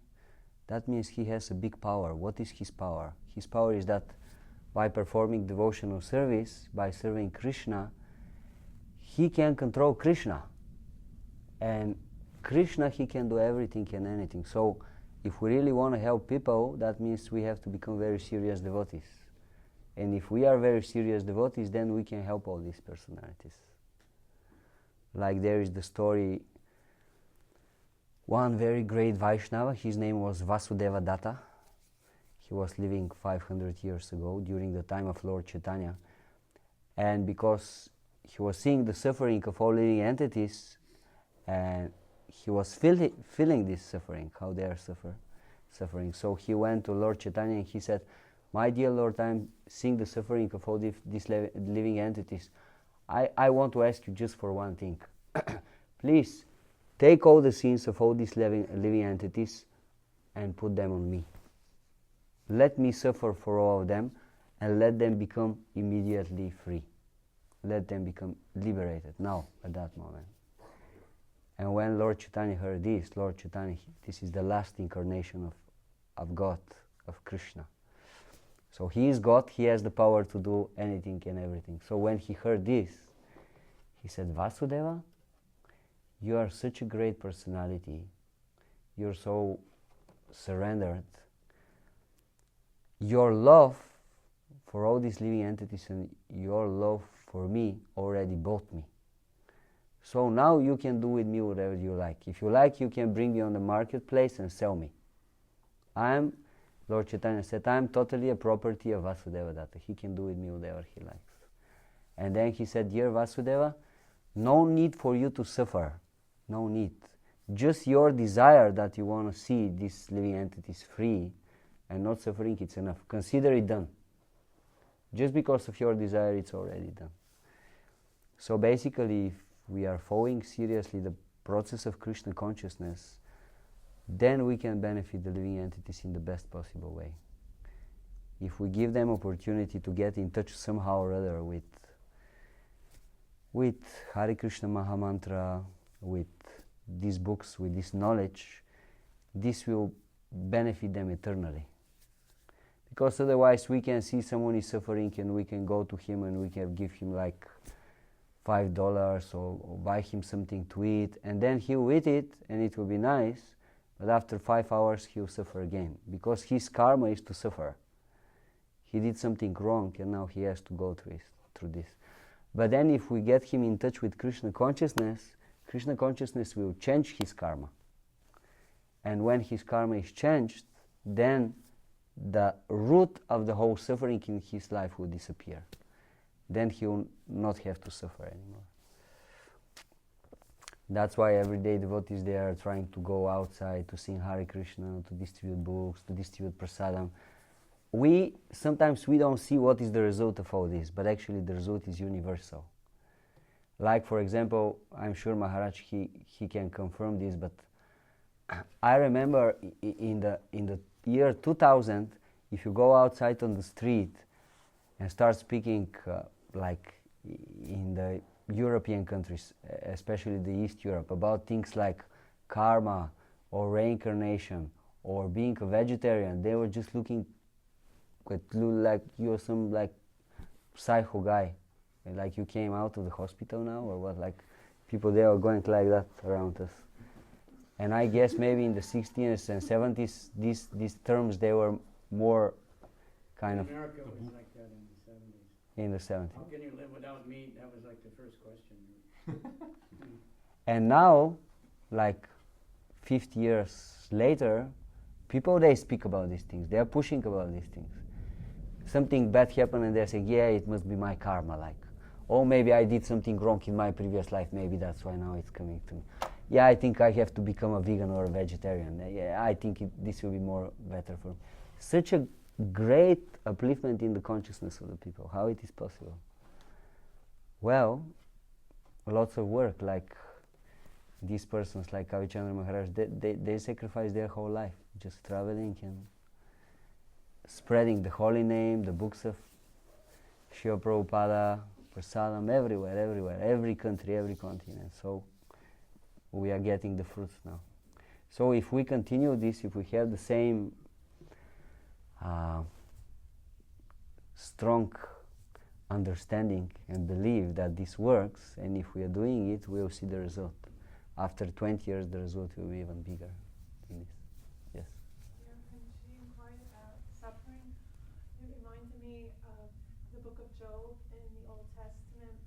that means he has a big power. What is his power? His power is that by performing devotional service, by serving Krishna, he can control Krishna. And Krishna, he can do everything and anything. So if we really want to help people, that means we have to become very serious devotees. And if we are very serious devotees, then we can help all these personalities. Like there is the story, one very great Vaishnava, his name was Vasudeva Datta. He was living 500 years ago during the time of Lord Chaitanya. And because he was seeing the suffering of all living entities, and he was feeling this suffering, how they are suffering. So he went to Lord Chaitanya and he said, "My dear Lord, I'm seeing the suffering of all these living entities. I want to ask you just for one thing. Please, take all the sins of all these living entities and put them on me. Let me suffer for all of them, and let them become immediately free. Let them become liberated now, at that moment." And when Lord Chaitanya heard this, Lord Chaitanya, this is the last incarnation of God, of Krishna. So he is God, he has the power to do anything and everything. So when he heard this, he said, "Vasudeva, you are such a great personality. You're so surrendered. Your love for all these living entities, and your love for me already bought me. So now you can do with me whatever you like. If you like, you can bring me on the marketplace and sell me. Lord Chaitanya said, I am totally a property of Vasudeva Datta. He can do with me whatever he likes. And then he said, dear Vasudeva, no need for you to suffer. No need. Just your desire that you want to see these living entities free and not suffering, it's enough. Consider it done. Just because of your desire, it's already done. So basically, if we are following seriously the process of Krishna consciousness, then we can benefit the living entities in the best possible way. If we give them opportunity to get in touch somehow or other with Hare Krishna Mahamantra, with these books, with this knowledge, this will benefit them eternally. Because otherwise we can see someone is suffering and we can go to him and we can give him like $5 or buy him something to eat, and then he'll eat it and it will be nice, but after 5 hours he'll suffer again, because his karma is to suffer. He did something wrong and now he has to go through this. But then if we get him in touch with Krishna consciousness will change his karma. And when his karma is changed, then the root of the whole suffering in his life will disappear. Then he will not have to suffer anymore. That's why every day devotees they are trying to go outside to sing Hare Krishna, to distribute books, to distribute prasadam. Sometimes we don't see what is the result of all this, but actually the result is universal. Like for example, I'm sure Maharaj he can confirm this, but I remember in the year 2000, if you go outside on the street and start speaking like in the European countries, especially the East Europe, about things like karma or reincarnation or being a vegetarian, they were just looking at you like you're some like psycho guy, like you came out of the hospital now or what, like people they are going like that around us. And I guess maybe in the 60s and 70s, these terms, they were more kind of... America was like that in the 70s. In the 70s. How can you live without meat? That was like the first question. And now, like 50 years later, people, they speak about these things. They are pushing about these things. Something bad happened and they're saying, yeah, it must be my karma, like, oh, maybe I did something wrong in my previous life, maybe that's why now it's coming to me. Yeah, I think I have to become a vegan or a vegetarian. Yeah, I think this will be more better for me. Such a great upliftment in the consciousness of the people. How it is possible? Well, lots of work, like these persons, like Kavichandra Maharaj, they sacrifice their whole life, just traveling and spreading the holy name, the books of Srila Prabhupada, Prasadam, everywhere, every country, every continent. So we are getting the fruits now. So if we continue this, if we have the same strong understanding and belief that this works, and if we are doing it, we will see the result. After 20 years, the result will be even bigger in this. Yes? Yeah, and she inquired about suffering. It reminded me of the book of Job in the Old Testament.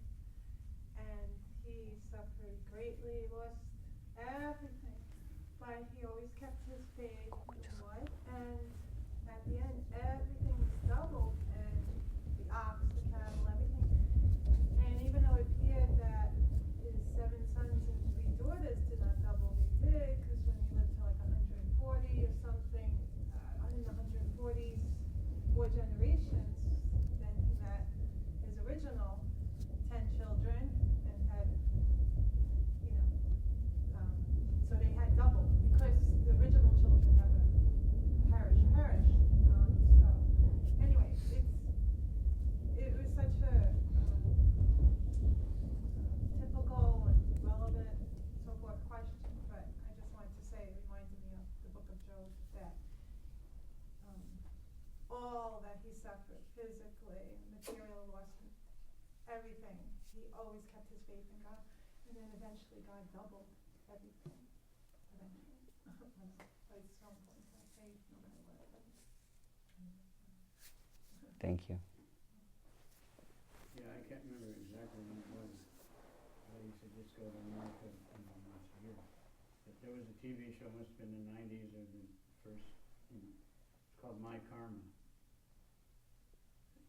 And he suffered greatly, lost everything. But he always kept his faith in what? And at the end, everything was doubled. And the ox, the cattle, everything. And even though it appeared that his 7 sons and 3 daughters did not double, they did, because when he lived to like 140 or something, in the 140s, 4 generations, then he met his original 10 children and had, so they had double, because the original children never perished. So anyway, it was such a typical and relevant so forth question, but I just wanted to say it reminded me of the book of Job, that all that he suffered physically, material loss, everything, he always kept his faith in God, and then eventually God doubled everything. Eventually. But it's so important to have faith no matter what. Thank you. just go to America, once a year. But there was a TV show, must have been in the 90s or the first, it's called My Karma.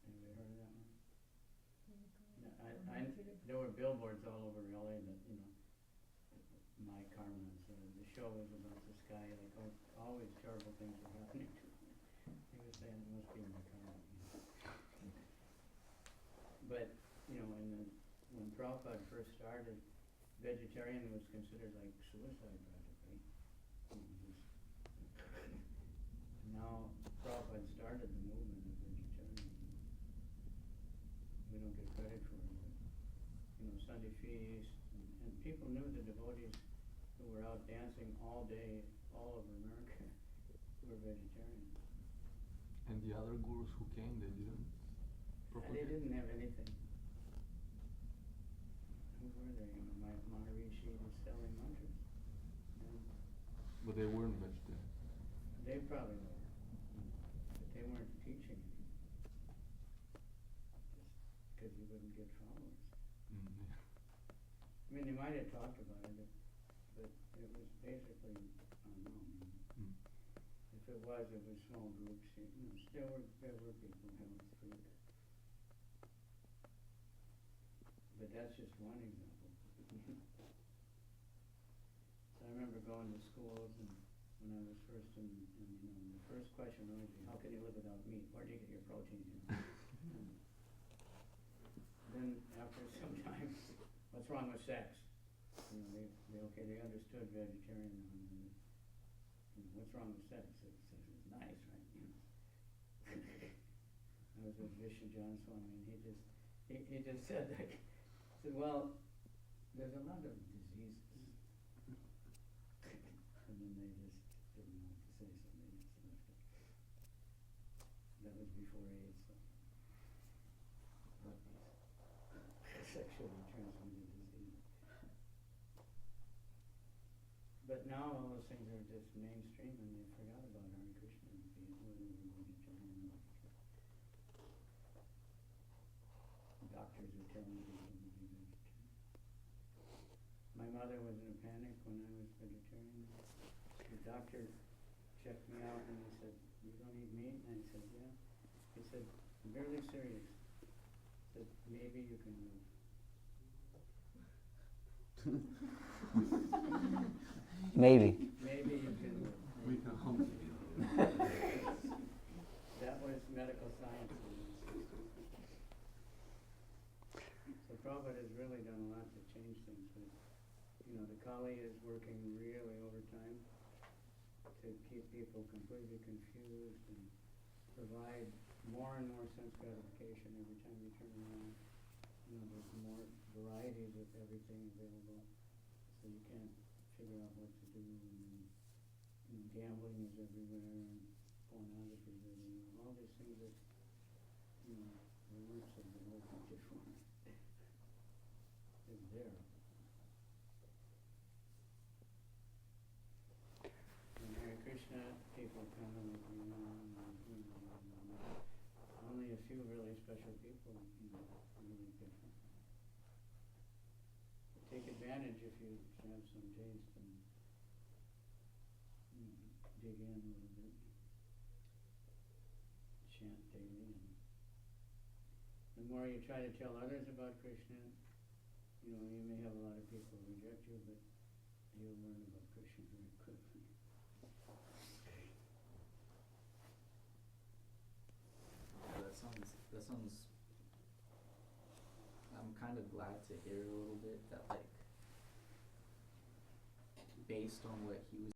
Have you heard of that one? There were billboards all over LA that, My Karma. So the show was about this guy, like, always terrible things were happening to him. He was saying it must be my karma. But, when Prabhupada first started, vegetarian was considered like suicide practically. Now, Prabhupada started the movement of vegetarianism. We don't get credit for it, but, Sunday feast, and people knew the devotees who were out dancing all day, all over America, were vegetarians. And the other gurus who came, they didn't propagate? They didn't have anything. Who were they? Maharishi was selling mantras. But they weren't vegetarian. They probably were, but they weren't teaching anything. Just because you wouldn't get followers. Yeah. I mean, they might have talked about it, but it was basically unknown. If it was small groups. There were people who held fruit. But that's just one example. So I remember going to schools, and when I was first the first question would always be, how can you live without meat? Where do you get your protein? Then after some time, what's wrong with sex? They understood vegetarianism. What's wrong with sex? Sex is nice, right? I was with Vishnu John Swami, and he just said, well, there's a lot of diseases. And then they just didn't know what to say, so they just left it. That was before AIDS, so. Sexually transmitted disease. But now all those things are just mainstream, and they forgot about Hare Krishna, whether they were vegetarian or not. Doctors are telling people to be vegetarian. My mother was in a panic when I was vegetarian. The doctor checked me out and he said, "You don't eat meat?" And I said, "Yeah." He said, "I'm really serious." He said, "Maybe you can live." Maybe. Maybe you can live. We can hump. That was medical science. So Prabhupada has really done a lot to change things. But, the Kali is working really overtime to keep people completely confused and provide more and more sense gratification every time you turn around. There's more varieties of everything available, so you can't figure out what to do. And gambling is everywhere, and pornography is everywhere. All these things that, the works of the old before is there. In Hare Krishna, people come and only a few really special people, really get from it. Take advantage if you have some taste and dig in a little bit. Chant daily. And the more you try to tell others about Krishna, you may have a lot of people reject you, but you'll learn about Krishna very quickly. That sounds, I'm kind of glad to hear a little bit that, based on what he was